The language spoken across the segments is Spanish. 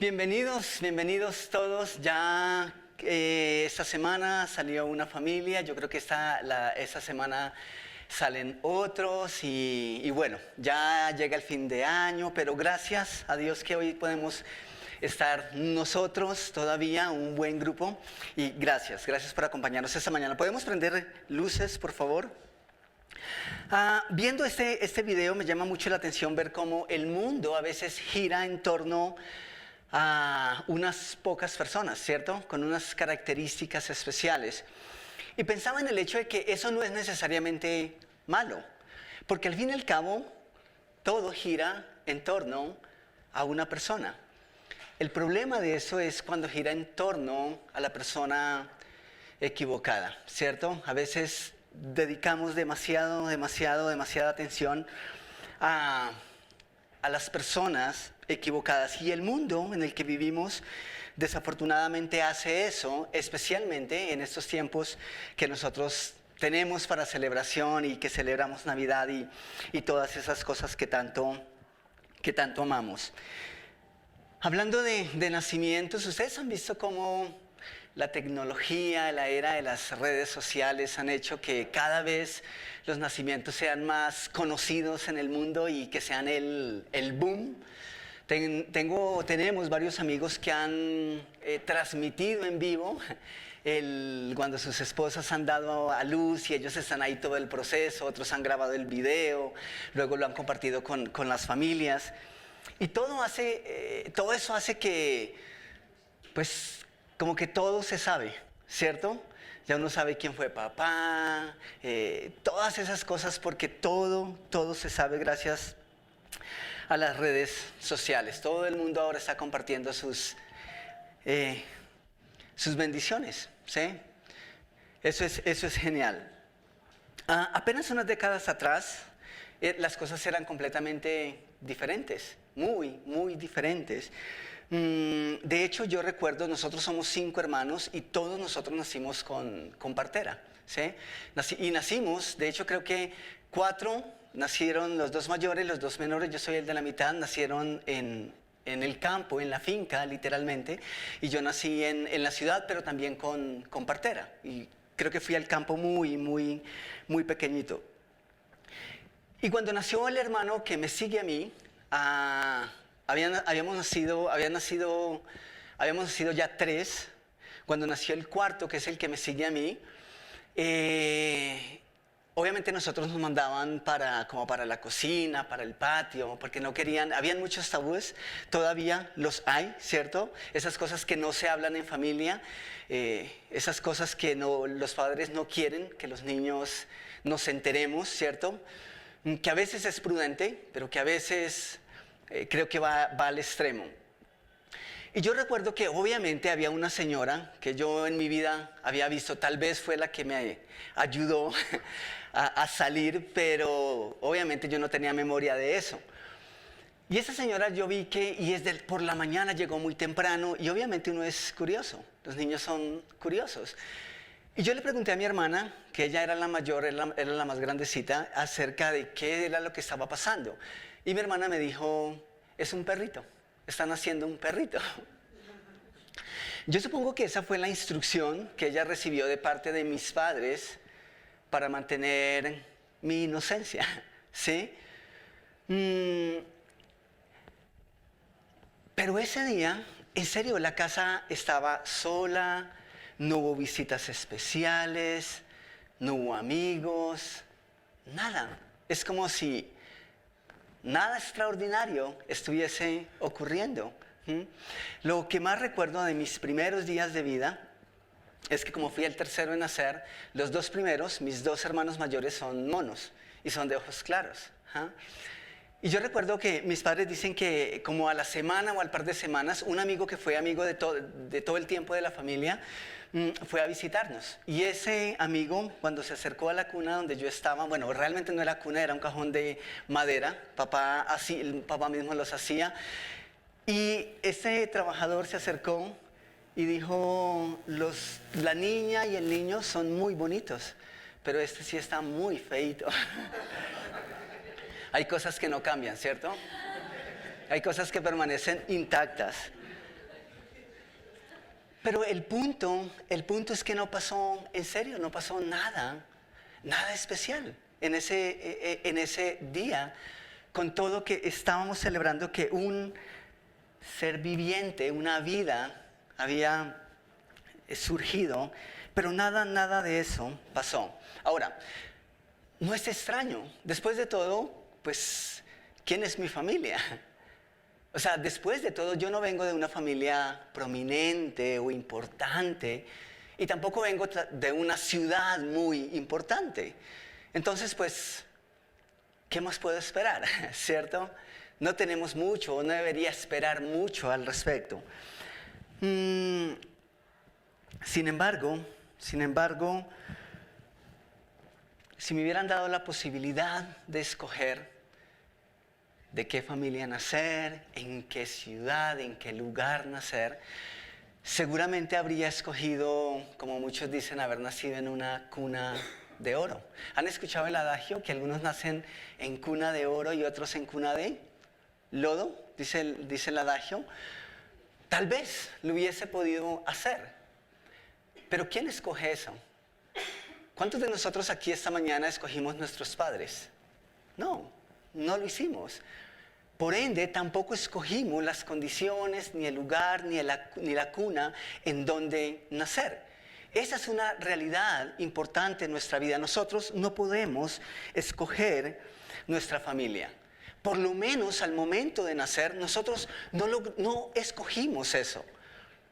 Bienvenidos, bienvenidos todos. Ya esta semana salió una familia, yo creo que esta semana salen otros y bueno, ya llega el fin de año, pero gracias a Dios que hoy podemos estar nosotros todavía, un buen grupo, y gracias por acompañarnos esta mañana. ¿Podemos prender luces, por favor? Viendo este video me llama mucho la atención ver cómo el mundo a veces gira en torno a unas pocas personas, ¿cierto? Con unas características especiales. Y pensaba en el hecho de que eso no es necesariamente malo, porque al fin y al cabo todo gira en torno a una persona. El problema de eso es cuando gira en torno a la persona equivocada, ¿cierto? A veces dedicamos demasiada atención a las personas equivocadas, y el mundo en el que vivimos desafortunadamente hace eso, especialmente en estos tiempos que nosotros tenemos para celebración y que celebramos Navidad y todas esas cosas que tanto amamos. Hablando de nacimientos, ¿ustedes han visto cómo la tecnología, la era de las redes sociales han hecho que cada vez los nacimientos sean más conocidos en el mundo y que sean el boom? Tenemos varios amigos que han transmitido en vivo cuando sus esposas han dado a luz y ellos están ahí todo el proceso, otros han grabado el video, luego lo han compartido con las familias. Y todo eso hace que, pues, como que todo se sabe, ¿cierto? Ya uno sabe quién fue papá, todas esas cosas, porque todo se sabe gracias a las redes sociales. Todo el mundo ahora está compartiendo sus bendiciones, ¿sí? Eso es genial. Apenas unas décadas atrás, las cosas eran completamente diferentes, muy diferentes. De hecho, yo recuerdo, nosotros somos 5 hermanos y todos nosotros nacimos con partera, ¿sí? Nacimos, de hecho creo que 4 nacieron, los 2 mayores, los 2 menores, yo soy el de la mitad, nacieron en el campo, en la finca, literalmente, y yo nací en la ciudad, pero también con partera, y creo que fui al campo muy pequeñito. Y cuando nació el hermano que me sigue a mí, habíamos nacido ya 3. Cuando nació el cuarto, que es el que me sigue a mí, obviamente nosotros nos mandaban como para la cocina, para el patio, porque no querían, habían muchos tabúes, todavía los hay, ¿cierto? Esas cosas que no se hablan en familia, esas cosas que los padres no quieren que los niños nos enteremos, ¿cierto? Que a veces es prudente, pero que a veces creo que va al extremo. Y yo recuerdo que obviamente había una señora que yo en mi vida había visto, tal vez fue la que me ayudó a salir, pero obviamente yo no tenía memoria de eso. Y esa señora yo vi que, por la mañana llegó muy temprano, y obviamente uno es curioso, los niños son curiosos. Y yo le pregunté a mi hermana, que ella era la mayor, era la más grandecita, acerca de qué era lo que estaba pasando. Y mi hermana me dijo, es un perrito, están haciendo un perrito. Yo supongo que esa fue la instrucción que ella recibió de parte de mis padres para mantener mi inocencia, ¿sí? Pero ese día, en serio, la casa estaba sola, no hubo visitas especiales, no hubo amigos, nada. Es como si nada extraordinario estuviese ocurriendo. Lo que más recuerdo de mis primeros días de vida es que como fui el tercero en nacer, los 2 primeros, mis 2 hermanos mayores son monos y son de ojos claros. Y yo recuerdo que mis padres dicen que como a la semana o al par de semanas, un amigo que fue amigo de todo el tiempo de la familia, fue a visitarnos. Y ese amigo, cuando se acercó a la cuna donde yo estaba, bueno, realmente no era cuna, era un cajón de madera, el papá mismo los hacía, y ese trabajador se acercó y dijo, la niña y el niño son muy bonitos, pero este sí está muy feito. Hay cosas que no cambian, ¿cierto? Hay cosas que permanecen intactas. Pero el punto es que no pasó, en serio, no pasó nada especial en ese día, con todo que estábamos celebrando que un ser viviente, una vida había surgido, pero nada de eso pasó. Ahora, no es extraño, después de todo, pues, ¿quién es mi familia? O sea, después de todo, yo no vengo de una familia prominente o importante y tampoco vengo de una ciudad muy importante. Entonces, pues, ¿qué más puedo esperar? ¿Cierto? No tenemos mucho o no debería esperar mucho al respecto. Sin embargo, si me hubieran dado la posibilidad de escoger de qué familia nacer, en qué ciudad, en qué lugar nacer, seguramente habría escogido, como muchos dicen, haber nacido en una cuna de oro. ¿Han escuchado el adagio que algunos nacen en cuna de oro y otros en cuna de lodo? Dice el adagio. Tal vez lo hubiese podido hacer, pero ¿quién escoge eso? ¿Cuántos de nosotros aquí esta mañana escogimos nuestros padres? No lo hicimos. Por ende, tampoco escogimos las condiciones, ni el lugar, ni la cuna en donde nacer. Esa es una realidad importante en nuestra vida. Nosotros no podemos escoger nuestra familia. Por lo menos al momento de nacer, nosotros no escogimos eso.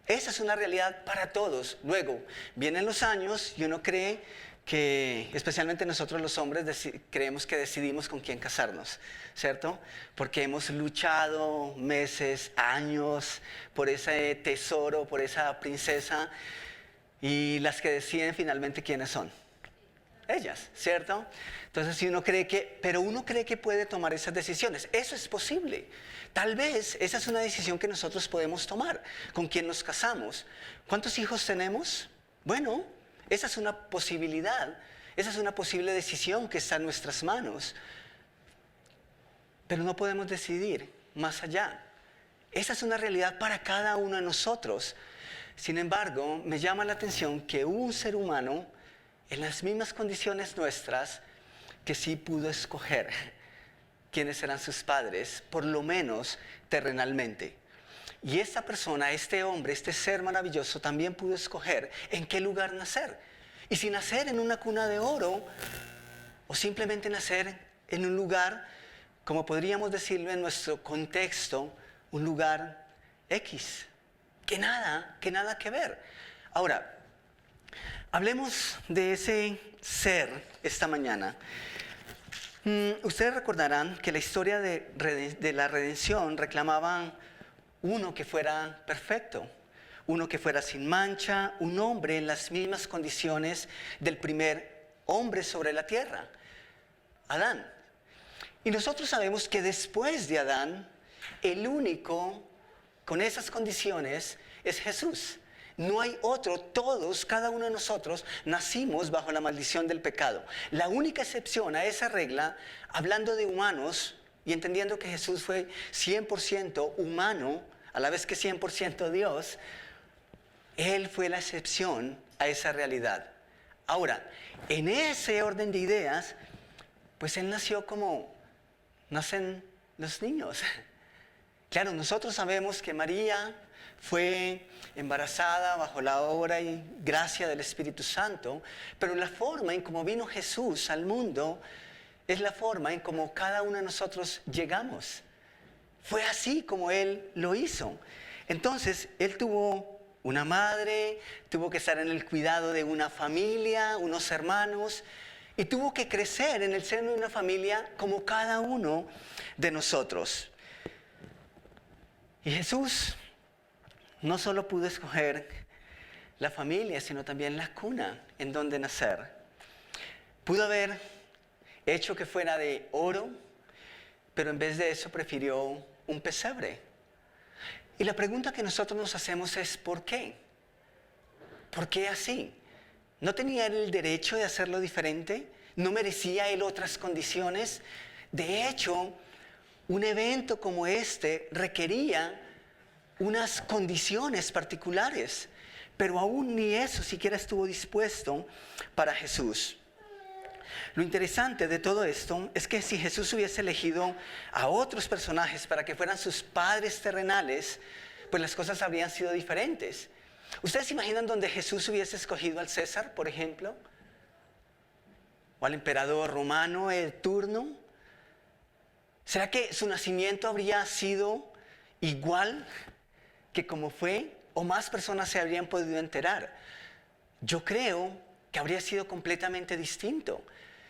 Esa es una realidad para todos. Luego, vienen los años y uno cree que, especialmente nosotros los hombres, creemos que decidimos con quién casarnos, ¿cierto? Porque hemos luchado meses, años por ese tesoro, por esa princesa, y las que deciden finalmente quiénes son. Ellas, ¿cierto? Entonces, pero uno cree que puede tomar esas decisiones. Eso es posible. Tal vez esa es una decisión que nosotros podemos tomar. ¿Con quién nos casamos? ¿Cuántos hijos tenemos? Bueno, esa es una posibilidad. Esa es una posible decisión que está en nuestras manos. Pero no podemos decidir más allá. Esa es una realidad para cada uno de nosotros. Sin embargo, me llama la atención que hubo un ser humano en las mismas condiciones nuestras que sí pudo escoger quiénes eran sus padres, por lo menos terrenalmente. Y esta persona, este hombre, este ser maravilloso también pudo escoger en qué lugar nacer. Y si nacer en una cuna de oro o simplemente nacer en un lugar, como podríamos decirlo en nuestro contexto, un lugar X, que nada que ver. Ahora, hablemos de ese ser esta mañana. Ustedes recordarán que la historia de la redención reclamaba uno que fuera perfecto, uno que fuera sin mancha, un hombre en las mismas condiciones del primer hombre sobre la tierra, Adán. Y nosotros sabemos que después de Adán, el único con esas condiciones es Jesús. No hay otro, cada uno de nosotros nacimos bajo la maldición del pecado. La única excepción a esa regla, hablando de humanos y entendiendo que Jesús fue 100% humano, a la vez que 100% Dios, Él fue la excepción a esa realidad. Ahora, en ese orden de ideas, pues Él nació como nacen los niños. Claro, nosotros sabemos que María fue embarazada bajo la obra y gracia del Espíritu Santo, pero la forma en cómo vino Jesús al mundo es la forma en cómo cada uno de nosotros llegamos. Fue así como Él lo hizo. Entonces, Él tuvo una madre, tuvo que estar en el cuidado de una familia, unos hermanos, y tuvo que crecer en el seno de una familia como cada uno de nosotros. Y Jesús no solo pudo escoger la familia, sino también la cuna en donde nacer. Pudo haber hecho que fuera de oro, pero en vez de eso prefirió un pesebre. Y la pregunta que nosotros nos hacemos es ¿por qué? ¿Por qué así? ¿No tenía él el derecho de hacerlo diferente? ¿No merecía él otras condiciones? De hecho, un evento como este requería unas condiciones particulares. pero aún ni eso siquiera estuvo dispuesto para Jesús. Lo interesante de todo esto es que si Jesús hubiese elegido a otros personajes para que fueran sus padres terrenales, pues las cosas habrían sido diferentes. ¿Ustedes se imaginan donde Jesús hubiese escogido al César, por ejemplo? ¿O al emperador romano de turno? ¿Será que su nacimiento habría sido igual que como fue? ¿O más personas se habrían podido enterar? Yo creo que habría sido completamente distinto.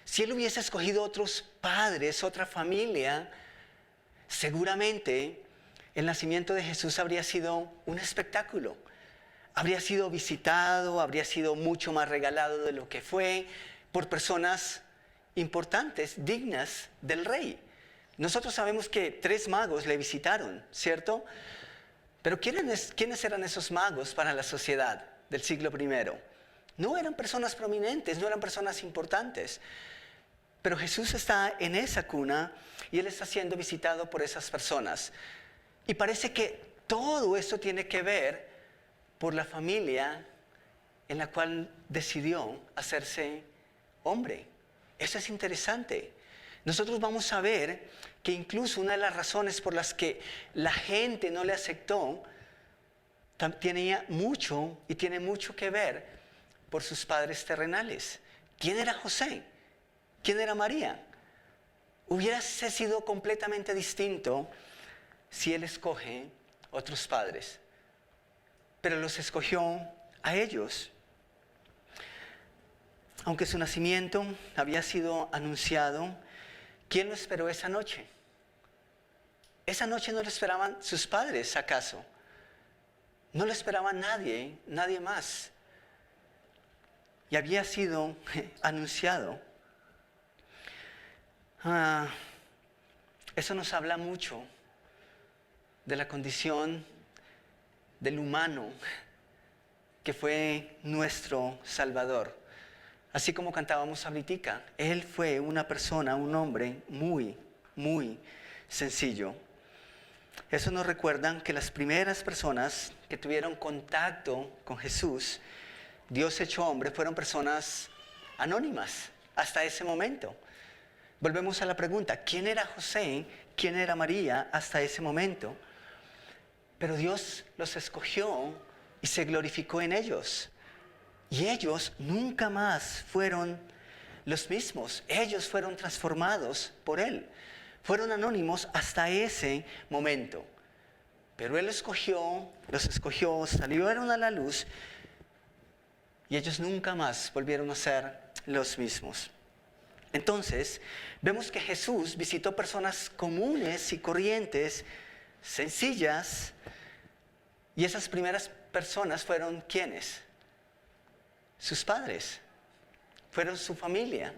Si él hubiese escogido otros padres, otra familia, seguramente el nacimiento de Jesús habría sido un espectáculo. Habría sido visitado, habría sido mucho más regalado de lo que fue por personas importantes, dignas del rey. Nosotros sabemos que 3 magos le visitaron, ¿cierto? Pero ¿quiénes eran esos magos para la sociedad del siglo I? No eran personas prominentes, no eran personas importantes. Pero Jesús está en esa cuna y Él está siendo visitado por esas personas. Y parece que todo esto tiene que ver por la familia en la cual decidió hacerse hombre. Eso es interesante. Nosotros vamos a ver que incluso una de las razones por las que la gente no le aceptó tiene mucho que ver por sus padres terrenales. ¿Quién era José? ¿Quién era María? Hubiese sido completamente distinto si él escoge otros padres. Pero los escogió a ellos. Aunque su nacimiento había sido anunciado, ¿quién lo esperó esa noche? Esa noche no lo esperaban sus padres, ¿acaso? No lo esperaba nadie más. Y había sido anunciado. Eso nos habla mucho de la condición del humano que fue nuestro Salvador. Así como cantábamos ahorita, Él fue una persona, un hombre muy, muy sencillo. Eso nos recuerda que las primeras personas que tuvieron contacto con Jesús, Dios hecho hombre, fueron personas anónimas hasta ese momento. Volvemos a la pregunta, ¿quién era José? ¿Quién era María hasta ese momento? Pero Dios los escogió y se glorificó en ellos. Y ellos nunca más fueron los mismos. Ellos fueron transformados por Él. Fueron anónimos hasta ese momento. Pero Él los escogió, salieron a la luz y ellos nunca más volvieron a ser los mismos. Entonces, vemos que Jesús visitó personas comunes y corrientes, sencillas, y esas primeras personas fueron ¿quiénes? Sus padres, fueron su familia.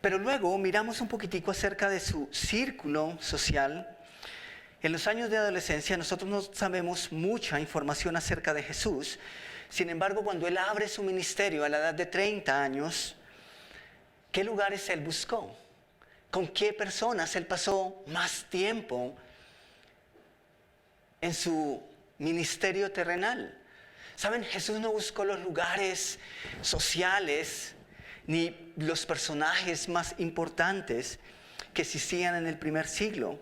Pero luego miramos un poquitico acerca de su círculo social. En los años de adolescencia nosotros no sabemos mucha información acerca de Jesús. Sin embargo, cuando Él abre su ministerio a la edad de 30 años, ¿qué lugares Él buscó? ¿Con qué personas Él pasó más tiempo en su ministerio terrenal? ¿Saben? Jesús no buscó los lugares sociales ni los personajes más importantes que existían en el primer siglo.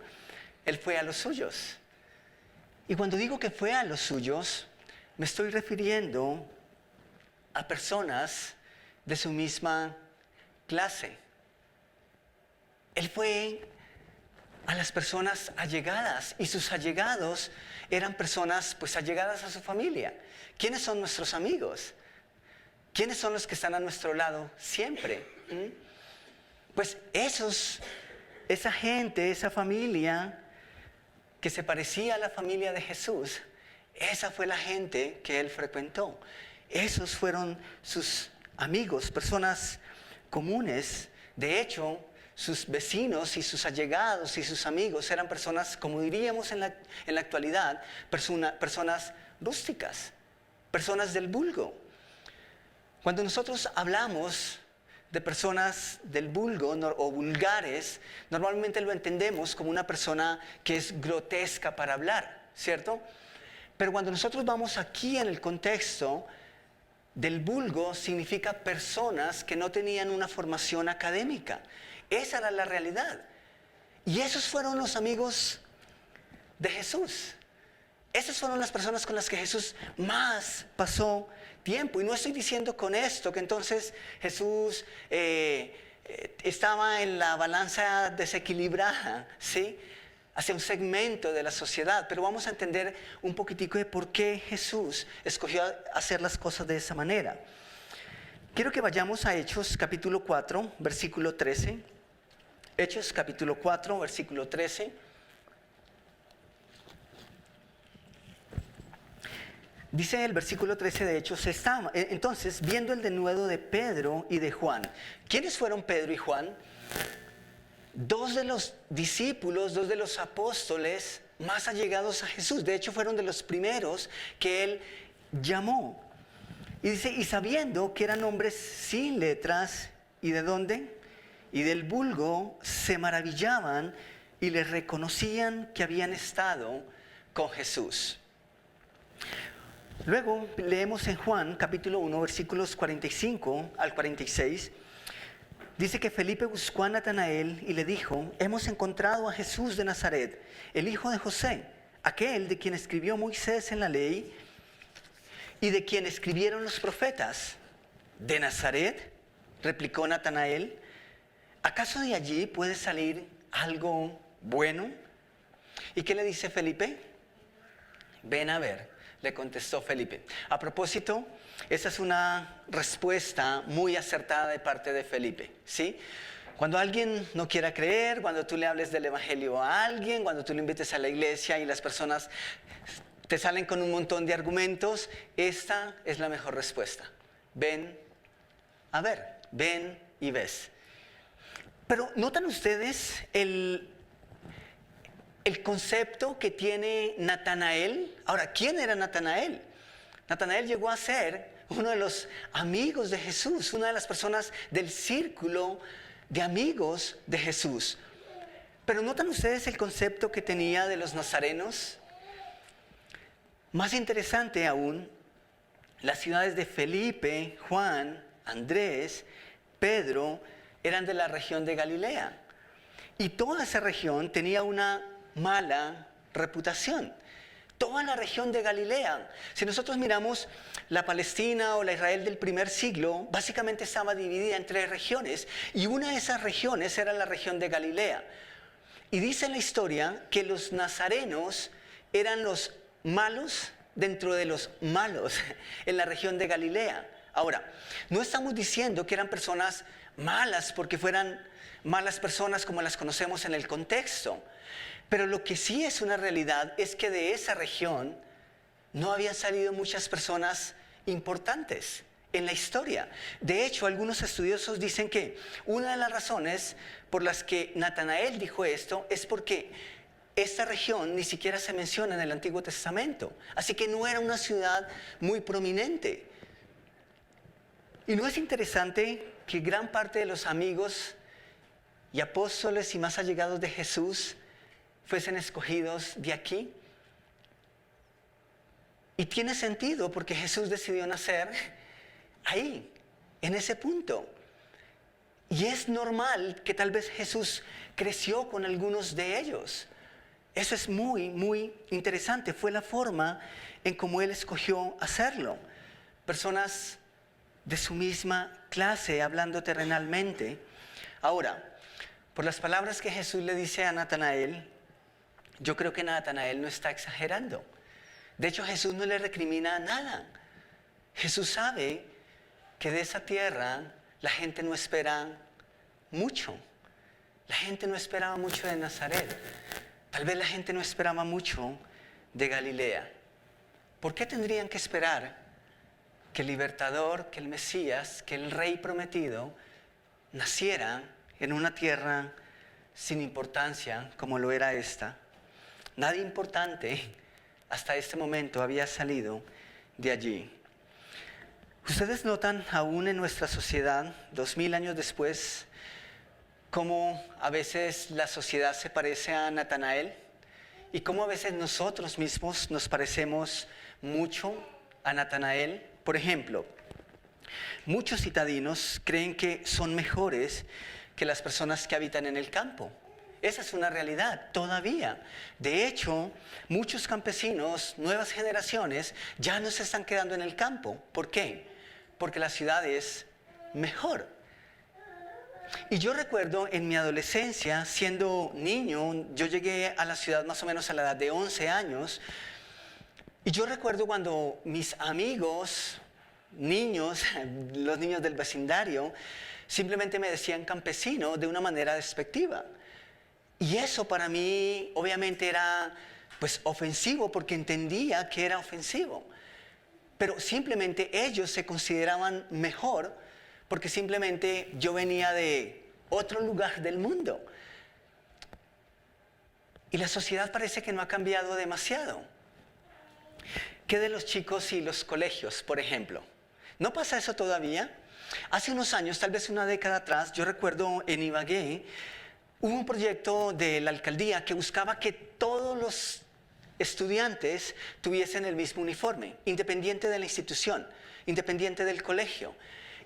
Él fue a los suyos. Y cuando digo que fue a los suyos, me estoy refiriendo a personas de su misma clase. Él fue a las personas allegadas, y sus allegados eran personas pues allegadas a su familia. ¿Quiénes son nuestros amigos? ¿Quiénes son los que están a nuestro lado siempre? Pues esa gente, esa familia que se parecía a la familia de Jesús, esa fue la gente que Él frecuentó. Esos fueron sus amigos, personas comunes. De hecho, sus vecinos y sus allegados y sus amigos eran personas, como diríamos en la actualidad, personas rústicas, personas del vulgo. Cuando nosotros hablamos de personas del vulgo o vulgares, normalmente lo entendemos como una persona que es grotesca para hablar, ¿cierto? Pero cuando nosotros vamos aquí en el contexto del vulgo, significa personas que no tenían una formación académica. Esa era la realidad. Y esos fueron los amigos de Jesús. Esas fueron las personas con las que Jesús más pasó tiempo. Y no estoy diciendo con esto que entonces Jesús estaba en la balanza desequilibrada, ¿sí?, hacia un segmento de la sociedad. Pero vamos a entender un poquitico de por qué Jesús escogió hacer las cosas de esa manera. Quiero que vayamos a Hechos capítulo 4, versículo 13. Hechos capítulo 4, versículo 13. Dice el versículo 13 de Hechos, entonces viendo el denuedo de Pedro y de Juan. ¿Quiénes fueron Pedro y Juan? Dos de los discípulos, dos de los apóstoles más allegados a Jesús. De hecho, fueron de los primeros que él llamó. Y dice, y sabiendo que eran hombres sin letras, ¿y de dónde? Y del vulgo, se maravillaban y les reconocían que habían estado con Jesús. Luego leemos en Juan capítulo 1, versículos 45 al 46. Dice que Felipe buscó a Natanael y le dijo, hemos encontrado a Jesús de Nazaret, el hijo de José, aquel de quien escribió Moisés en la ley y de quien escribieron los profetas. ¿De Nazaret?, replicó Natanael. ¿Acaso de allí puede salir algo bueno? ¿Y qué le dice Felipe? Ven a ver, le contestó Felipe. A propósito, esa es una respuesta muy acertada de parte de Felipe, ¿sí? Cuando alguien no quiera creer, cuando tú le hables del evangelio a alguien, cuando tú le invites a la iglesia y las personas te salen con un montón de argumentos, esta es la mejor respuesta. Ven a ver, ven y ves. Pero ¿notan ustedes el concepto que tiene Natanael? Ahora, ¿quién era Natanael? Natanael llegó a ser uno de los amigos de Jesús, una de las personas del círculo de amigos de Jesús. Pero ¿notan ustedes el concepto que tenía de los nazarenos? Más interesante aún, las ciudades de Felipe, Juan, Andrés, Pedro, eran de la región de Galilea. Y toda esa región tenía una mala reputación. Toda la región de Galilea. Si nosotros miramos la Palestina o la Israel del primer siglo, básicamente estaba dividida en 3 regiones. Y una de esas regiones era la región de Galilea. Y dice la historia que los nazarenos eran los malos dentro de los malos en la región de Galilea. Ahora, no estamos diciendo que eran personas malas porque fueran malas personas como las conocemos en el contexto. Pero lo que sí es una realidad es que de esa región no habían salido muchas personas importantes en la historia. De hecho, algunos estudiosos dicen que una de las razones por las que Natanael dijo esto es porque esta región ni siquiera se menciona en el Antiguo Testamento. Así que no era una ciudad muy prominente. ¿Y no es interesante que gran parte de los amigos y apóstoles y más allegados de Jesús fuesen escogidos de aquí? Y tiene sentido porque Jesús decidió nacer ahí, en ese punto. Y es normal que tal vez Jesús creció con algunos de ellos. Eso es muy, muy interesante. Fue la forma en cómo Él escogió hacerlo. Personas de su misma clase, hablando terrenalmente. Ahora, por las palabras que Jesús le dice a Natanael, yo creo que Natanael no está exagerando. De hecho, Jesús no le recrimina nada. Jesús sabe que de esa tierra la gente no espera mucho. La gente no esperaba mucho de Nazaret. Tal vez la gente no esperaba mucho de Galilea. ¿Por qué tendrían que esperar que el libertador, que el Mesías, que el rey prometido naciera en una tierra sin importancia como lo era esta? Nadie importante hasta este momento había salido de allí. Ustedes notan aún en nuestra sociedad, 2000 años después, cómo a veces la sociedad se parece a Natanael y cómo a veces nosotros mismos nos parecemos mucho a Natanael. Por ejemplo, muchos citadinos creen que son mejores que las personas que habitan en el campo. Esa es una realidad todavía. De hecho, muchos campesinos, nuevas generaciones, ya no se están quedando en el campo. ¿Por qué? Porque la ciudad es mejor. Y yo recuerdo en mi adolescencia, siendo niño, yo llegué a la ciudad más o menos a la edad de 11 años. Y yo recuerdo cuando mis amigos, niños, los niños del vecindario, simplemente me decían campesino de una manera despectiva. Y eso para mí obviamente era pues ofensivo porque entendía que era ofensivo. Pero simplemente ellos se consideraban mejor porque simplemente yo venía de otro lugar del mundo. Y la sociedad parece que no ha cambiado demasiado. ¿Qué de los chicos y los colegios, por ejemplo? ¿No pasa eso todavía? Hace unos años, tal vez una década atrás, yo recuerdo en Ibagué, hubo un proyecto de la alcaldía que buscaba que todos los estudiantes tuviesen el mismo uniforme, independiente de la institución, independiente del colegio.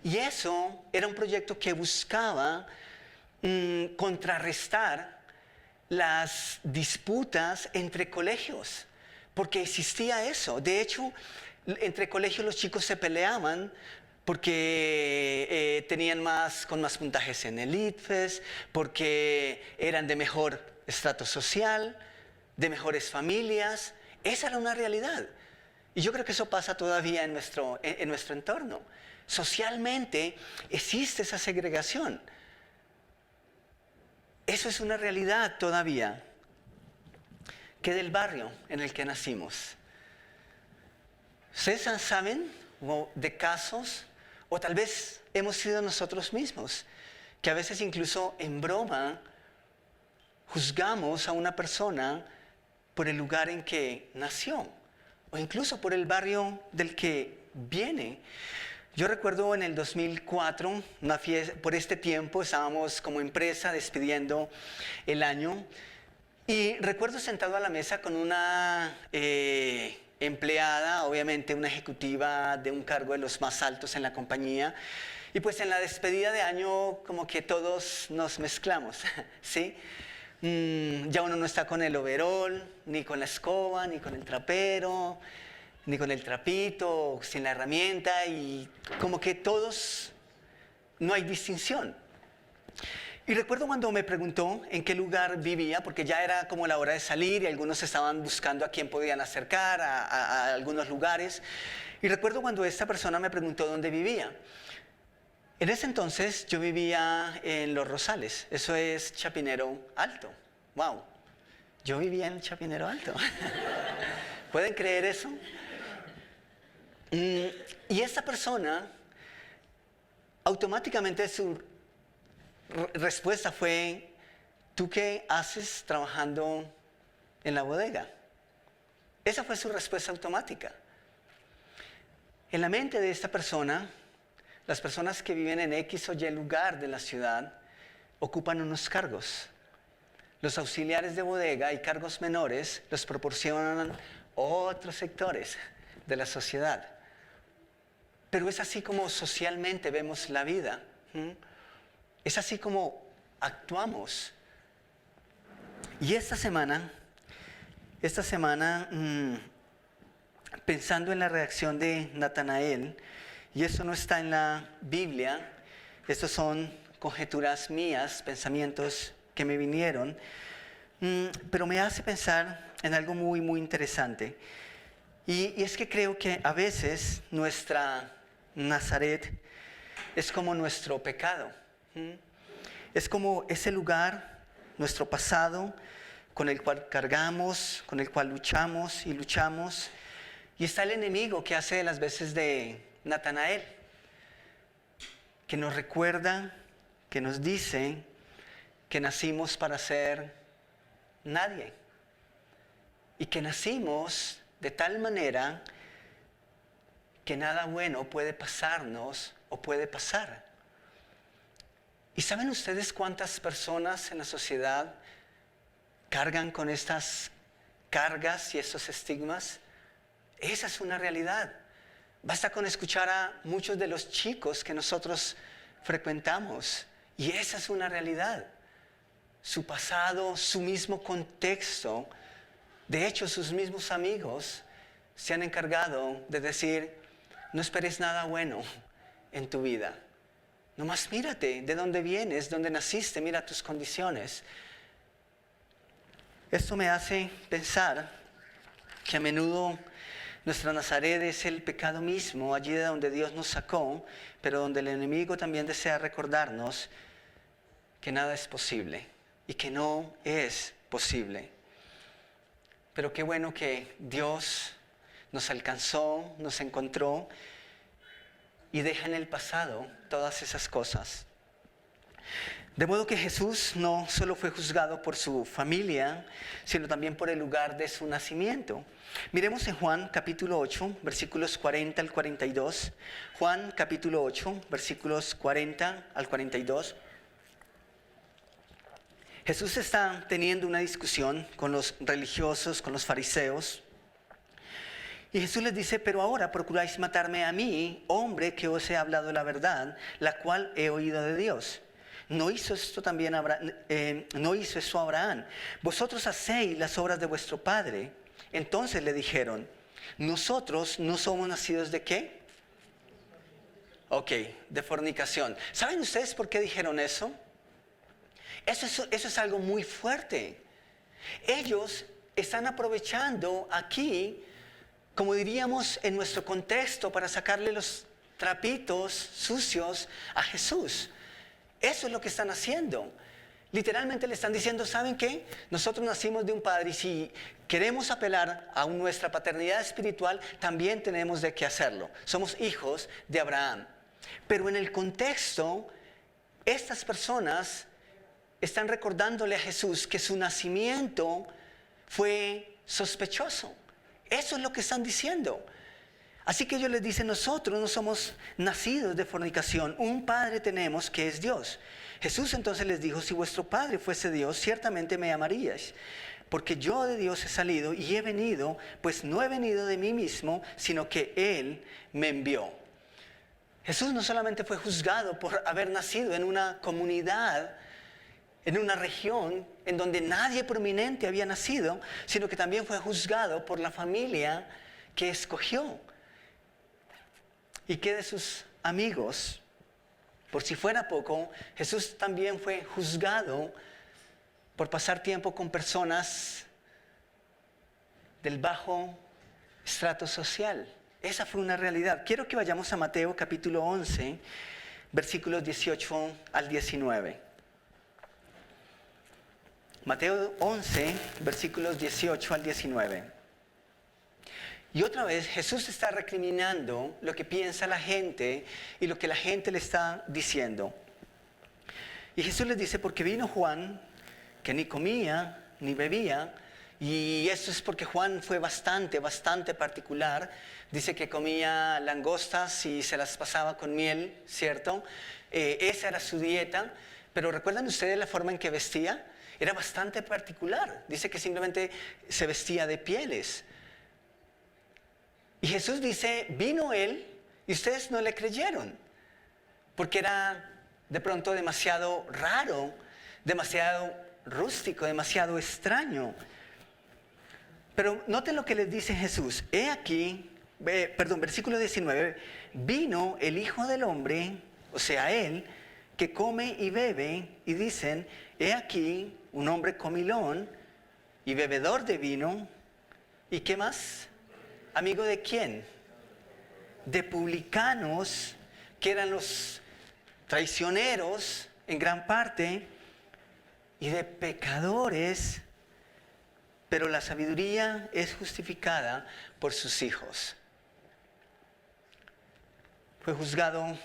Y eso era un proyecto que buscaba contrarrestar las disputas entre colegios, porque existía eso. De hecho, entre colegios los chicos se peleaban porque tenían con más puntajes en el ITFES, porque eran de mejor estrato social, de mejores familias. Esa era una realidad. Y yo creo que eso pasa todavía en nuestro entorno. Socialmente existe esa segregación. Eso es una realidad todavía. ¿Qué del barrio en el que nacimos? ¿Ustedes saben de casos, o tal vez hemos sido nosotros mismos, que a veces incluso en broma juzgamos a una persona por el lugar en que nació, o incluso por el barrio del que viene? Yo recuerdo en el 2004, por este tiempo estábamos como empresa despidiendo el año, y recuerdo sentado a la mesa con una empleada, obviamente una ejecutiva de un cargo de los más altos en la compañía, y pues en la despedida de año como que todos nos mezclamos, ¿sí? Ya uno no está con el overol, ni con la escoba, ni con el trapero, ni con el trapito, sin la herramienta, y como que todos, no hay distinción. Y recuerdo cuando me preguntó en qué lugar vivía, porque ya era como la hora de salir y algunos estaban buscando a quién podían acercar a algunos lugares. Y recuerdo cuando esta persona me preguntó dónde vivía. En ese entonces yo vivía en Los Rosales, eso es Chapinero Alto. ¡Wow! Yo vivía en Chapinero Alto. ¿Pueden creer eso? Y esta persona, automáticamente su respuesta fue: ¿tú qué haces trabajando en la bodega? Esa fue su respuesta automática. En la mente de esta persona, las personas que viven en X o Y lugar de la ciudad ocupan unos cargos. Los auxiliares de bodega y cargos menores los proporcionan otros sectores de la sociedad. Pero es así como socialmente vemos la vida. Es así como actuamos. Y esta semana, pensando en la reacción de Natanael, y eso no está en la Biblia, estos son conjeturas mías, pensamientos que me vinieron, pero me hace pensar en algo muy, muy interesante. Y es que creo que a veces nuestra Nazaret es como nuestro pecado. Es como ese lugar, nuestro pasado, con el cual cargamos, con el cual luchamos y luchamos. Y está el enemigo que hace las veces de Natanael, que nos recuerda, que nos dice que nacimos para ser nadie. Y que nacimos de tal manera que nada bueno puede pasarnos o puede pasar. ¿Y saben ustedes cuántas personas en la sociedad cargan con estas cargas y esos estigmas. Esa es una realidad. Basta con escuchar a muchos de los chicos que nosotros frecuentamos y esa es una realidad. Su pasado, su mismo contexto, de hecho sus mismos amigos se han encargado de decir, no esperes nada bueno en tu vida. Nomás mírate de dónde vienes, dónde naciste, mira tus condiciones. Esto me hace pensar que a menudo nuestra Nazaret es el pecado mismo, allí de donde Dios nos sacó, pero donde el enemigo también desea recordarnos que nada es posible y que no es posible. Pero qué bueno que Dios nos alcanzó, nos encontró y deja en el pasado todas esas cosas. De modo que Jesús no solo fue juzgado por su familia, sino también por el lugar de su nacimiento. Miremos en Juan capítulo 8, versículos 40 al 42. Juan capítulo 8, versículos 40 al 42. Jesús está teniendo una discusión con los religiosos, con los fariseos. Y Jesús les dice, pero ahora procuráis matarme a mí, hombre que os he hablado la verdad, la cual he oído de Dios. ¿No hizo esto también no hizo eso Abraham? Vosotros hacéis las obras de vuestro padre. Entonces le dijeron, nosotros no somos nacidos ¿de qué? Ok, de fornicación. ¿Saben ustedes por qué dijeron eso? Eso es algo muy fuerte. Ellos están aprovechando aquí, como diríamos en nuestro contexto, para sacarle los trapitos sucios a Jesús. Eso es lo que están haciendo. Literalmente le están diciendo, ¿saben qué? Nosotros nacimos de un padre y si queremos apelar a nuestra paternidad espiritual, también tenemos de qué hacerlo. Somos hijos de Abraham. Pero en el contexto, estas personas están recordándole a Jesús que su nacimiento fue sospechoso. Eso es lo que están diciendo. Así que ellos les dicen, nosotros no somos nacidos de fornicación, un Padre tenemos que es Dios. Jesús entonces les dijo, si vuestro Padre fuese Dios, ciertamente me amaríais, porque yo de Dios he salido y he venido, pues no he venido de mí mismo, sino que Él me envió. Jesús no solamente fue juzgado por haber nacido en una comunidad, en una región en donde nadie prominente había nacido, sino que también fue juzgado por la familia que escogió. ¿Y qué de sus amigos? Por si fuera poco, Jesús también fue juzgado por pasar tiempo con personas del bajo estrato social. Esa fue una realidad. Quiero que vayamos a Mateo capítulo 11, versículos 18 al 19. Mateo 11, versículos 18 al 19. Y otra vez Jesús está recriminando lo que piensa la gente y lo que la gente le está diciendo. Y Jesús les dice, porque vino Juan, que ni comía ni bebía, y esto es porque Juan fue bastante particular. Dice que comía langostas y se las pasaba con miel, ¿cierto? Esa era su dieta. Pero ¿recuerdan ustedes la forma en que vestía? Era bastante particular. Dice que simplemente se vestía de pieles. Y Jesús dice, vino Él y ustedes no le creyeron, porque era de pronto demasiado raro, demasiado rústico, demasiado extraño. Pero noten lo que les dice Jesús. He aquí, versículo 19, vino el Hijo del Hombre, o sea, Él, que come y bebe, y dicen, he aquí un hombre comilón y bebedor de vino, ¿y qué más? ¿Amigo de quién? De publicanos, que eran los traicioneros en gran parte, y de pecadores, pero la sabiduría es justificada por sus hijos. Fue juzgado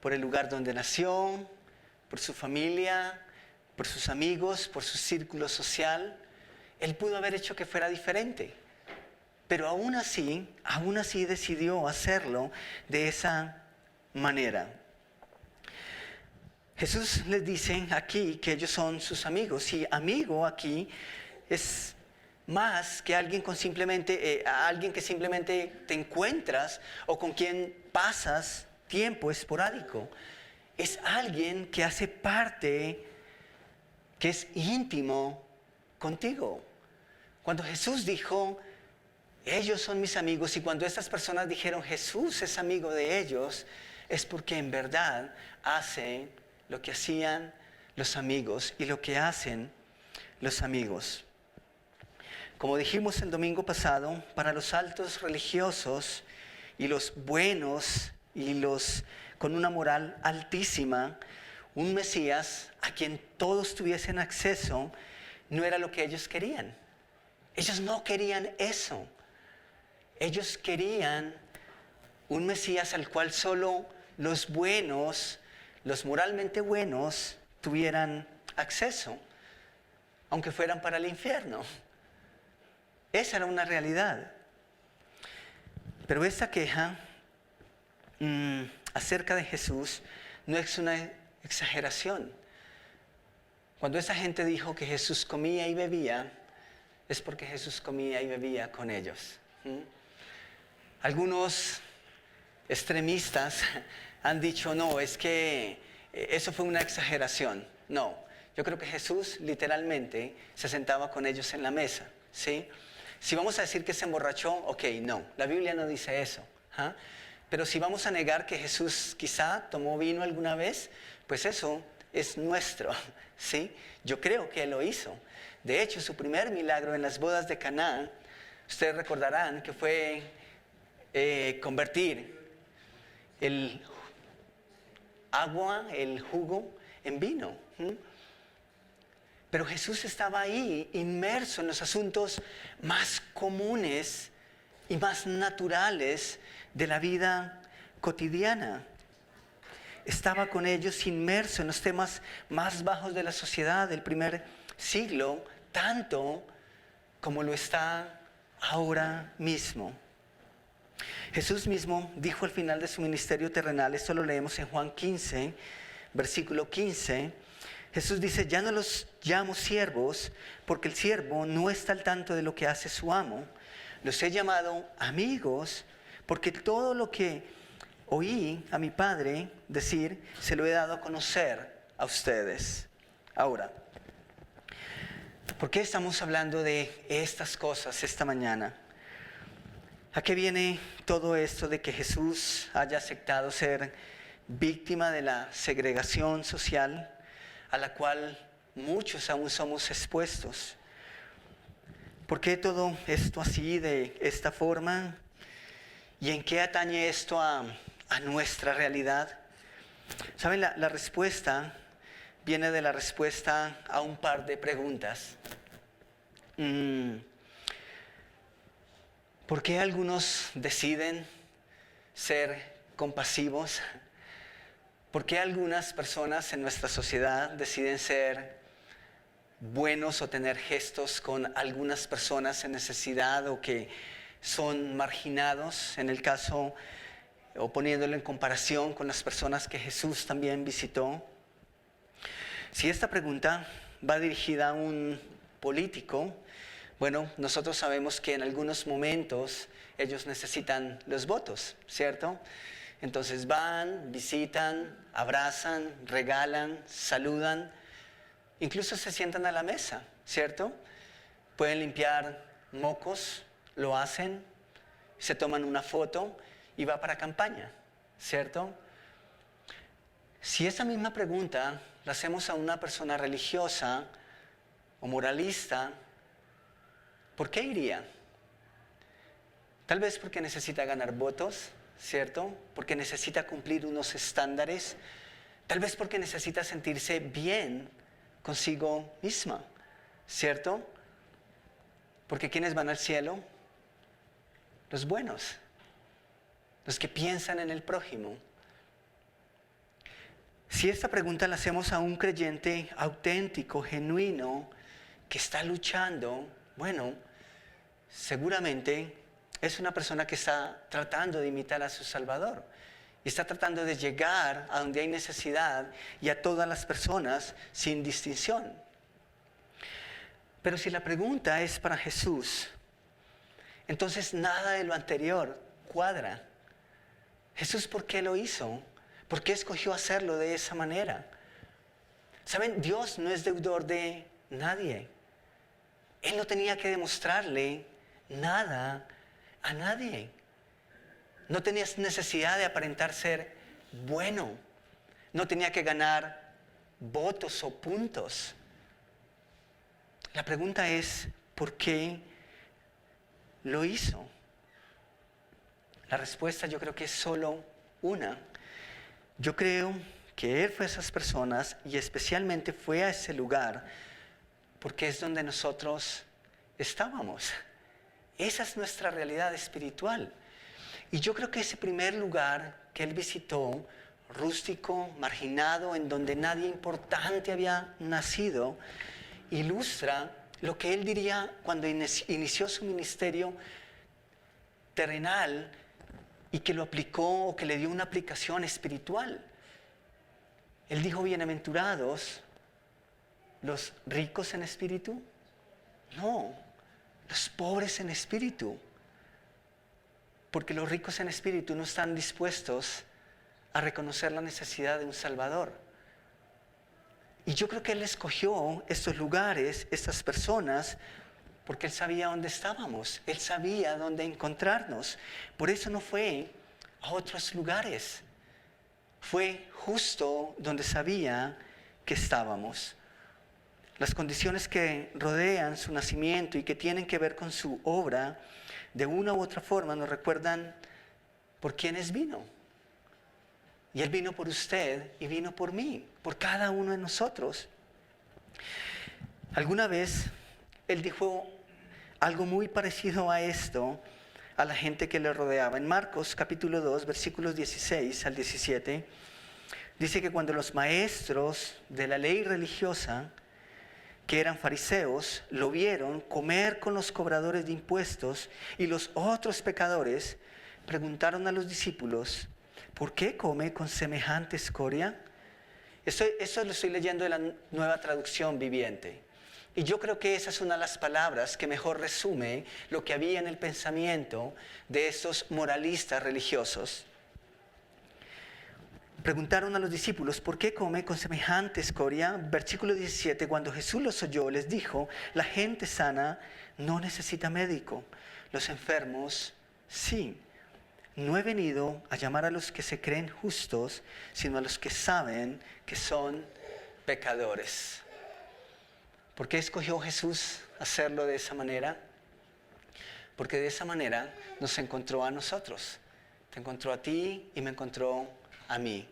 por el lugar donde nació, por su familia, por sus amigos, por su círculo social. Él pudo haber hecho que fuera diferente. Pero aún así decidió hacerlo de esa manera. Jesús les dice aquí que ellos son sus amigos. Y amigo aquí es más que alguien alguien que simplemente te encuentras o con quien pasas tiempo esporádico. Es alguien que hace parte, que es íntimo contigo. Cuando Jesús dijo, ellos son mis amigos, y cuando estas personas dijeron, Jesús es amigo de ellos, es porque en verdad hacen lo que hacían los amigos y lo que hacen los amigos. Como dijimos el domingo pasado, para los altos religiosos y los buenos y los con una moral altísima, un Mesías a quien todos tuviesen acceso no era lo que ellos querían. Ellos no querían eso. Ellos querían un Mesías al cual solo los buenos, los moralmente buenos, tuvieran acceso, aunque fueran para el infierno. Esa era una realidad. Pero esta queja acerca de Jesús no es una exageración. Cuando esa gente dijo que Jesús comía y bebía, es porque Jesús comía y bebía con ellos. Algunos extremistas han dicho, no, es que eso fue una exageración. No, yo creo que Jesús literalmente se sentaba con ellos en la mesa, ¿sí? Si vamos a decir que se emborrachó, ok, no, la Biblia no dice eso. Pero si vamos a negar que Jesús quizá tomó vino alguna vez, pues eso es nuestro, ¿sí? Yo creo que Él lo hizo. De hecho, su primer milagro en las bodas de Caná, ustedes recordarán que fue convertir el agua, el jugo, en vino. Pero Jesús estaba ahí, inmerso en los asuntos más comunes y más naturales de la vida cotidiana. Estaba con ellos inmerso en los temas más bajos de la sociedad del primer siglo, tanto como lo está ahora mismo. Jesús mismo dijo al final de su ministerio terrenal, esto lo leemos en Juan 15, versículo 15, Jesús dice, ya no los llamo siervos, porque el siervo no está al tanto de lo que hace su amo. Los he llamado amigos, porque todo lo que oí a mi Padre decir, se lo he dado a conocer a ustedes. Ahora, ¿por qué estamos hablando de estas cosas esta mañana? ¿A qué viene todo esto de que Jesús haya aceptado ser víctima de la segregación social a la cual muchos aún somos expuestos? ¿Por qué todo esto así, de esta forma? ¿Y en qué atañe esto a nuestra realidad? ¿Saben? La respuesta viene de la respuesta a un par de preguntas. ¿Por qué algunos deciden ser compasivos? ¿Por qué algunas personas en nuestra sociedad deciden ser buenos o tener gestos con algunas personas en necesidad o que son marginados, en el caso, o poniéndolo en comparación con las personas que Jesús también visitó? Si esta pregunta va dirigida a un político, bueno, nosotros sabemos que en algunos momentos ellos necesitan los votos, ¿cierto? Entonces van, visitan, abrazan, regalan, saludan, incluso se sientan a la mesa, ¿cierto? Pueden limpiar mocos, lo hacen, se toman una foto y va para campaña, ¿cierto? Si esa misma pregunta la hacemos a una persona religiosa o moralista, ¿por qué iría? Tal vez porque necesita ganar votos, ¿cierto? Porque necesita cumplir unos estándares. Tal vez porque necesita sentirse bien consigo misma, ¿cierto? Porque ¿quiénes van al cielo? Los buenos, los que piensan en el prójimo. Si esta pregunta la hacemos a un creyente auténtico, genuino, que está luchando, bueno, seguramente es una persona que está tratando de imitar a su Salvador y está tratando de llegar a donde hay necesidad y a todas las personas sin distinción. Pero si la pregunta es para Jesús, entonces nada de lo anterior cuadra. Jesús, ¿por qué lo hizo? ¿Por qué escogió hacerlo de esa manera? ¿Saben? Dios no es deudor de nadie. Él no tenía que demostrarle nada a nadie. No tenía necesidad de aparentar ser bueno. No tenía que ganar votos o puntos. La pregunta es, ¿por qué lo hizo? La respuesta yo creo que es solo una. Yo creo que Él fue a esas personas y especialmente fue a ese lugar porque es donde nosotros estábamos. Esa es nuestra realidad espiritual. Y yo creo que ese primer lugar que Él visitó, rústico, marginado, en donde nadie importante había nacido, ilustra lo que Él diría cuando inició su ministerio terrenal y que lo aplicó o que le dio una aplicación espiritual. Él dijo, bienaventurados los ricos en espíritu. No, los pobres en espíritu. Porque los ricos en espíritu no están dispuestos a reconocer la necesidad de un Salvador. Y yo creo que Él escogió estos lugares, estas personas, porque Él sabía dónde estábamos. Él sabía dónde encontrarnos. Por eso no fue a otros lugares. Fue justo donde sabía que estábamos. Las condiciones que rodean su nacimiento y que tienen que ver con su obra, de una u otra forma nos recuerdan por quiénes vino. Y Él vino por usted y vino por mí, por cada uno de nosotros. Alguna vez Él dijo algo muy parecido a esto a la gente que le rodeaba. En Marcos capítulo 2, versículos 16 al 17, dice que cuando los maestros de la ley religiosa, que eran fariseos, lo vieron comer con los cobradores de impuestos y los otros pecadores, preguntaron a los discípulos, ¿por qué come con semejante escoria? Eso lo estoy leyendo de la Nueva Traducción Viviente. Y yo creo que esa es una de las palabras que mejor resume lo que había en el pensamiento de estos moralistas religiosos. Preguntaron a los discípulos, ¿por qué come con semejante escoria? Versículo 17, cuando Jesús los oyó, les dijo, la gente sana no necesita médico, los enfermos sí. No he venido a llamar a los que se creen justos, sino a los que saben que son pecadores. ¿Por qué escogió Jesús hacerlo de esa manera? Porque de esa manera nos encontró a nosotros. Te encontró a ti y me encontró a mí.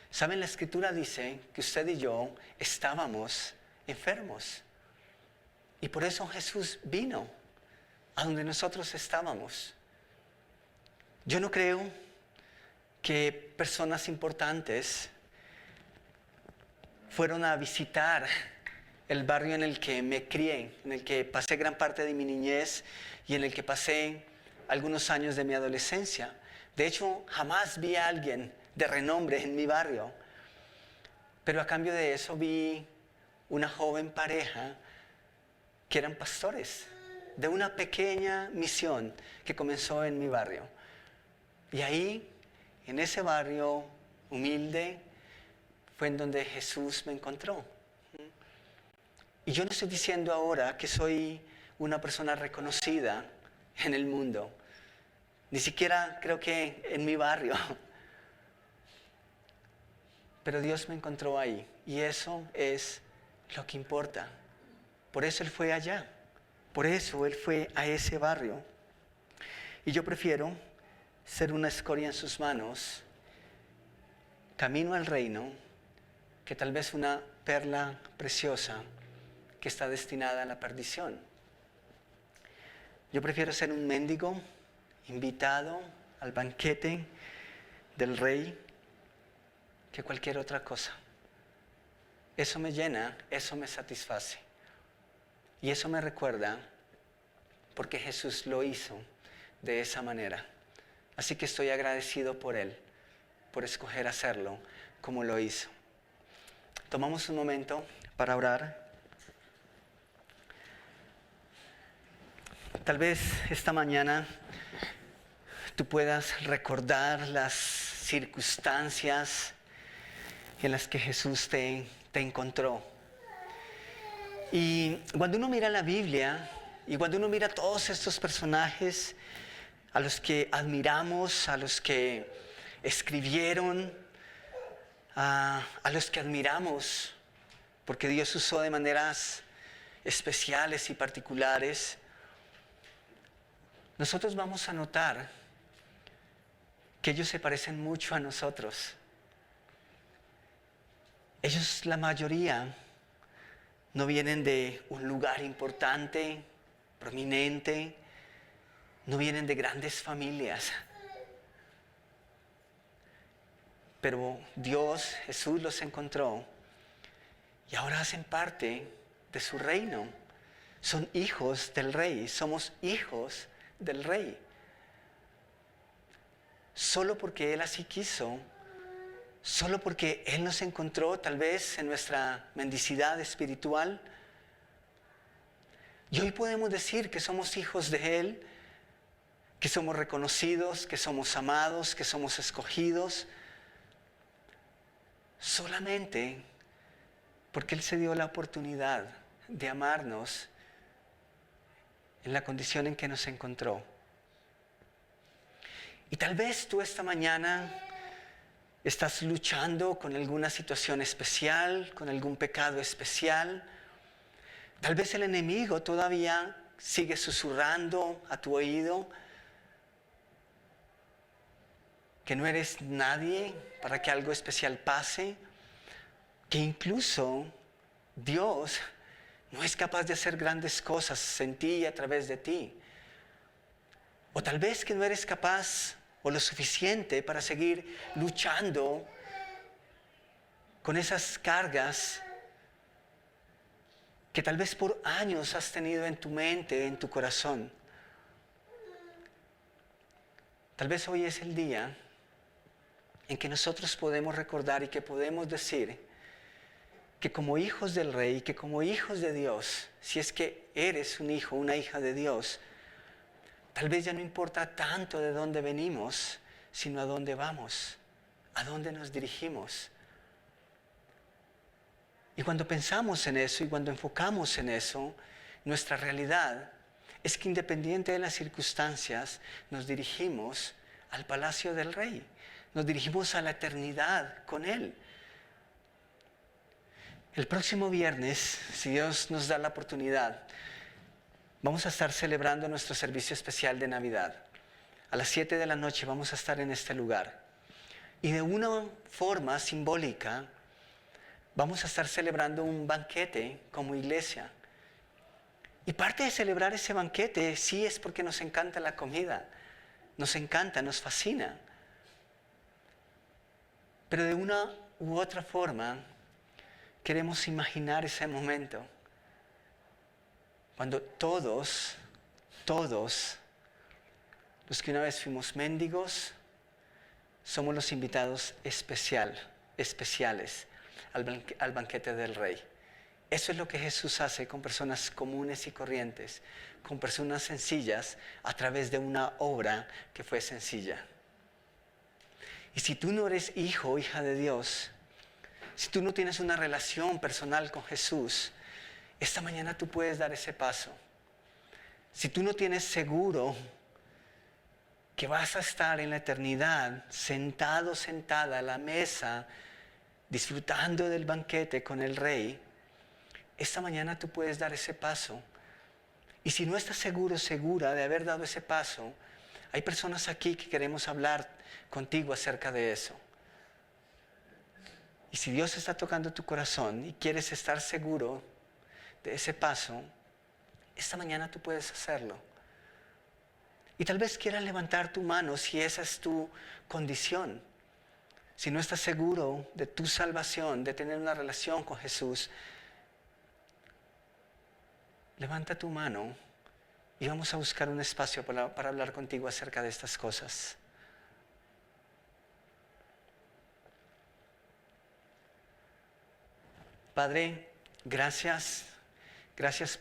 ¿Saben? La Escritura dice que usted y yo estábamos enfermos. Y por eso Jesús vino a donde nosotros estábamos. Yo no creo que personas importantes fueron a visitar el barrio en el que me crié, en el que pasé gran parte de mi niñez y en el que pasé algunos años de mi adolescencia. De hecho, jamás vi a alguien de renombre en mi barrio, pero a cambio de eso vi una joven pareja que eran pastores de una pequeña misión que comenzó en mi barrio. Y ahí, en ese barrio humilde, fue en donde Jesús me encontró. Y yo no estoy diciendo ahora que soy una persona reconocida en el mundo, ni siquiera creo que en mi barrio. Pero Dios me encontró ahí y eso es lo que importa. Por eso Él fue allá, por eso Él fue a ese barrio. Y yo prefiero ser una escoria en sus manos, camino al reino, que tal vez una perla preciosa que está destinada a la perdición. Yo prefiero ser un mendigo invitado al banquete del rey que cualquier otra cosa. Eso me llena, eso me satisface. Y eso me recuerda porque Jesús lo hizo de esa manera. Así que estoy agradecido por Él, por escoger hacerlo como lo hizo. Tomamos un momento para orar. Tal vez esta mañana tú puedas recordar las circunstancias en las que Jesús te encontró. Y cuando uno mira la Biblia y cuando uno mira todos estos personajes a los que admiramos, a los que escribieron, a los que admiramos, porque Dios usó de maneras especiales y particulares, nosotros vamos a notar que ellos se parecen mucho a nosotros. Ellos, la mayoría, no vienen de un lugar importante, prominente, no vienen de grandes familias. Pero Dios, Jesús los encontró y ahora hacen parte de su reino. Son hijos del Rey, somos hijos del Rey. Solo porque Él así quiso, solo porque Él nos encontró tal vez en nuestra mendicidad espiritual. Y hoy podemos decir que somos hijos de Él, que somos reconocidos, que somos amados, que somos escogidos, solamente porque Él se dio la oportunidad de amarnos en la condición en que nos encontró. Y tal vez tú esta mañana estás luchando con alguna situación especial, con algún pecado especial. Tal vez el enemigo todavía sigue susurrando a tu oído que no eres nadie para que algo especial pase, que incluso Dios no es capaz de hacer grandes cosas en ti y a través de ti. O tal vez que no eres capaz o lo suficiente para seguir luchando con esas cargas que tal vez por años has tenido en tu mente, en tu corazón. Tal vez hoy es el día en que nosotros podemos recordar y que podemos decir que como hijos del Rey, que como hijos de Dios, si es que eres un hijo, una hija de Dios, tal vez ya no importa tanto de dónde venimos, sino a dónde vamos, a dónde nos dirigimos. Y cuando pensamos en eso y cuando enfocamos en eso, nuestra realidad es que independiente de las circunstancias, nos dirigimos al palacio del Rey, nos dirigimos a la eternidad con Él. El próximo viernes, si Dios nos da la oportunidad, vamos a estar celebrando nuestro servicio especial de Navidad. A las 7 de la noche vamos a estar en este lugar. Y de una forma simbólica, vamos a estar celebrando un banquete como iglesia. Y parte de celebrar ese banquete sí es porque nos encanta la comida. Nos encanta, nos fascina. Pero de una u otra forma, queremos imaginar ese momento cuando todos los que una vez fuimos mendigos, somos los invitados especiales al banquete del Rey. Eso es lo que Jesús hace con personas comunes y corrientes, con personas sencillas, a través de una obra que fue sencilla. Y si tú no eres hijo o hija de Dios, si tú no tienes una relación personal con Jesús, esta mañana tú puedes dar ese paso. Si tú no tienes seguro que vas a estar en la eternidad sentado, sentada a la mesa, disfrutando del banquete con el Rey, esta mañana tú puedes dar ese paso. Y si no estás seguro, segura de haber dado ese paso, hay personas aquí que queremos hablar contigo acerca de eso. Y si Dios está tocando tu corazón y quieres estar seguro de ese paso, esta mañana tú puedes hacerlo. Y tal vez quieras levantar tu mano si esa es tu condición. Si no estás seguro de tu salvación, de tener una relación con Jesús, levanta tu mano y vamos a buscar un espacio para hablar contigo acerca de estas cosas. Padre, gracias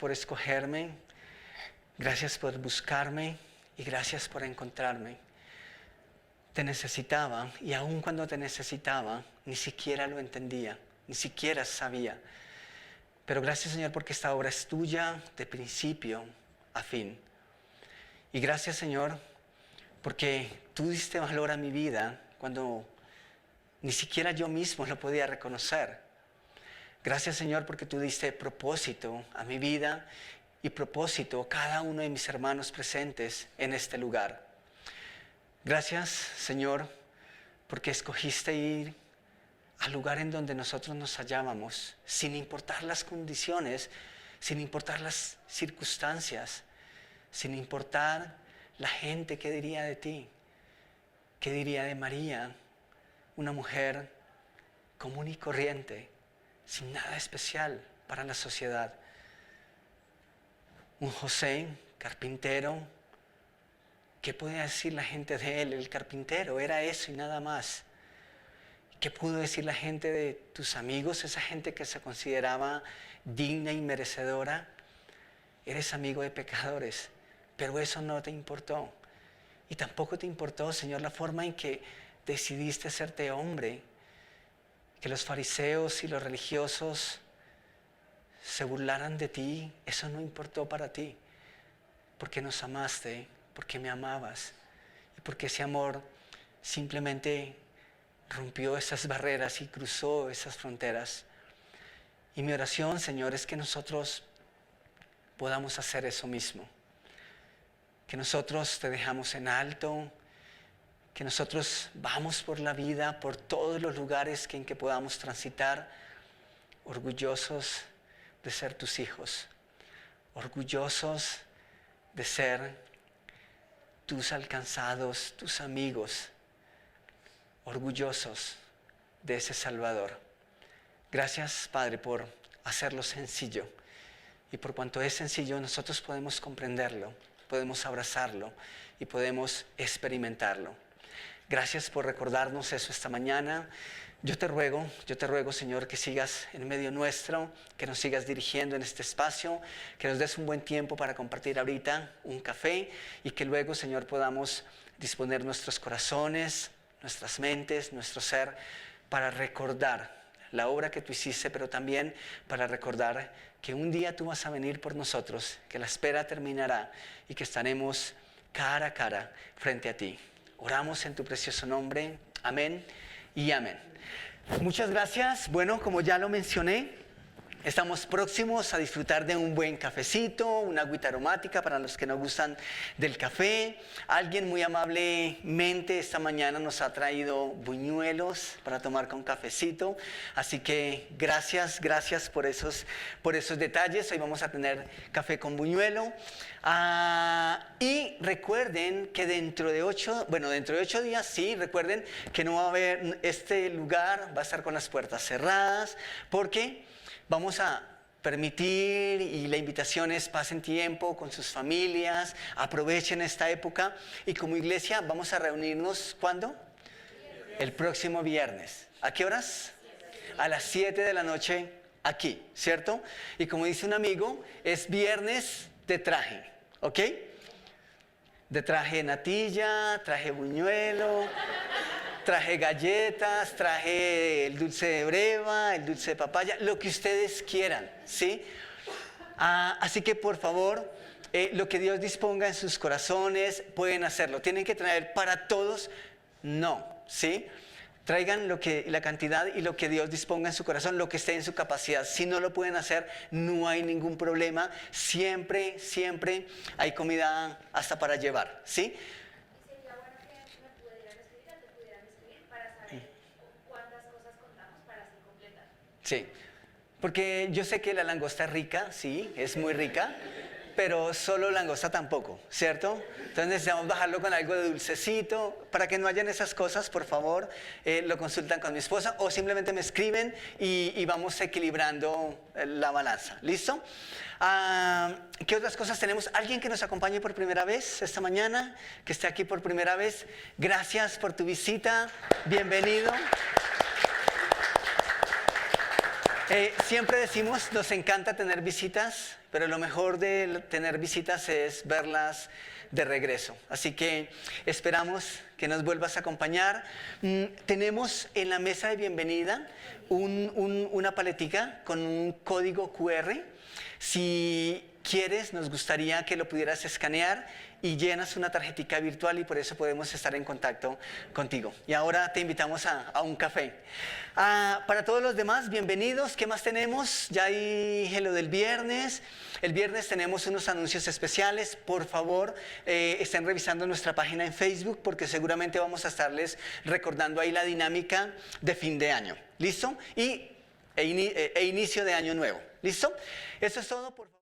por escogerme. Gracias por buscarme y gracias por encontrarme. Te necesitaba y aun cuando te necesitaba, ni siquiera lo entendía, ni siquiera sabía. Pero gracias, Señor, porque esta obra es tuya de principio a fin. Y gracias, Señor, porque tú diste valor a mi vida cuando ni siquiera yo mismo lo podía reconocer. Gracias, Señor, porque tú diste propósito a mi vida y propósito a cada uno de mis hermanos presentes en este lugar. Gracias, Señor, porque escogiste ir al lugar en donde nosotros nos hallábamos, sin importar las condiciones, sin importar las circunstancias, sin importar la gente que diría de ti, que diría de María, una mujer común y corriente, sin nada especial para la sociedad. Un José, carpintero, ¿qué podía decir la gente de él? El carpintero era eso y nada más. ¿Qué pudo decir la gente de tus amigos, esa gente que se consideraba digna y merecedora? Eres amigo de pecadores, pero eso no te importó. Y tampoco te importó, Señor, la forma en que decidiste hacerte hombre, que los fariseos y los religiosos se burlaran de ti. Eso no importó para ti, porque nos amaste, porque me amabas y porque ese amor simplemente rompió esas barreras y cruzó esas fronteras. Y mi oración, Señor, es que nosotros podamos hacer eso mismo. Que nosotros te dejamos en alto, que nosotros vamos por la vida, por todos los lugares en que podamos transitar, orgullosos de ser tus hijos, orgullosos de ser tus alcanzados, tus amigos, orgullosos de ese Salvador. Gracias, Padre, por hacerlo sencillo. Y por cuanto es sencillo, nosotros podemos comprenderlo, podemos abrazarlo y podemos experimentarlo. Gracias por recordarnos eso esta mañana. Yo te ruego, Señor, que sigas en medio nuestro, que nos sigas dirigiendo en este espacio, que nos des un buen tiempo para compartir ahorita un café y que luego, Señor, podamos disponer nuestros corazones, nuestras mentes, nuestro ser, para recordar la obra que tú hiciste, pero también para recordar que un día tú vas a venir por nosotros, que la espera terminará y que estaremos cara a cara frente a ti. Oramos en tu precioso nombre. Amén y amén. Muchas gracias. Bueno, como ya lo mencioné, estamos próximos a disfrutar de un buen cafecito, una agüita aromática para los que no gustan del café. Alguien muy amablemente esta mañana nos ha traído buñuelos para tomar con cafecito. Así que gracias por esos detalles. Hoy vamos a tener café con buñuelo. Y recuerden que dentro de 8 días, sí, recuerden que no va a haber, este lugar va a estar con las puertas cerradas, porque vamos a permitir, y la invitación es pasen tiempo con sus familias, aprovechen esta época, y como iglesia vamos a reunirnos, ¿cuándo? El próximo viernes. ¿A qué horas? A las 7 de la noche aquí, ¿cierto? Y como dice un amigo, es viernes de traje, ¿ok? De traje natilla, traje buñuelo, traje galletas, traje el dulce de breva, el dulce de papaya, lo que ustedes quieran, ¿sí? Así que por favor, lo que Dios disponga en sus corazones, pueden hacerlo. ¿Tienen que traer para todos? No, ¿sí? Traigan la cantidad y lo que Dios disponga en su corazón, lo que esté en su capacidad. Si no lo pueden hacer, no hay ningún problema. Siempre hay comida hasta para llevar, ¿sí? Sería bueno que me pudieran escribir, te pudieran escribir para saber cuántas cosas contamos para así completar. Sí, porque yo sé que la langosta es rica, sí, es muy rica, pero solo langosta tampoco, ¿cierto? Entonces necesitamos bajarlo con algo de dulcecito. Para que no hayan esas cosas, por favor, lo consultan con mi esposa o simplemente me escriben y vamos equilibrando la balanza. ¿Listo? ¿Qué otras cosas tenemos? ¿Alguien que nos acompañe por primera vez esta mañana? Que esté aquí por primera vez. Gracias por tu visita. Bienvenido. Siempre decimos, nos encanta tener visitas, pero lo mejor de tener visitas es verlas de regreso. Así que esperamos que nos vuelvas a acompañar. Tenemos en la mesa de bienvenida una paletica con un código QR. Si quieres, nos gustaría que lo pudieras escanear y llenas una tarjetica virtual y por eso podemos estar en contacto contigo. Y ahora te invitamos a un café. Para todos los demás, bienvenidos. ¿Qué más tenemos? Ya dije lo del viernes. El viernes tenemos unos anuncios especiales. Por favor, estén revisando nuestra página en Facebook porque seguramente vamos a estarles recordando ahí la dinámica de fin de año. ¿Listo? E inicio de año nuevo. ¿Listo? Eso es todo. Por favor.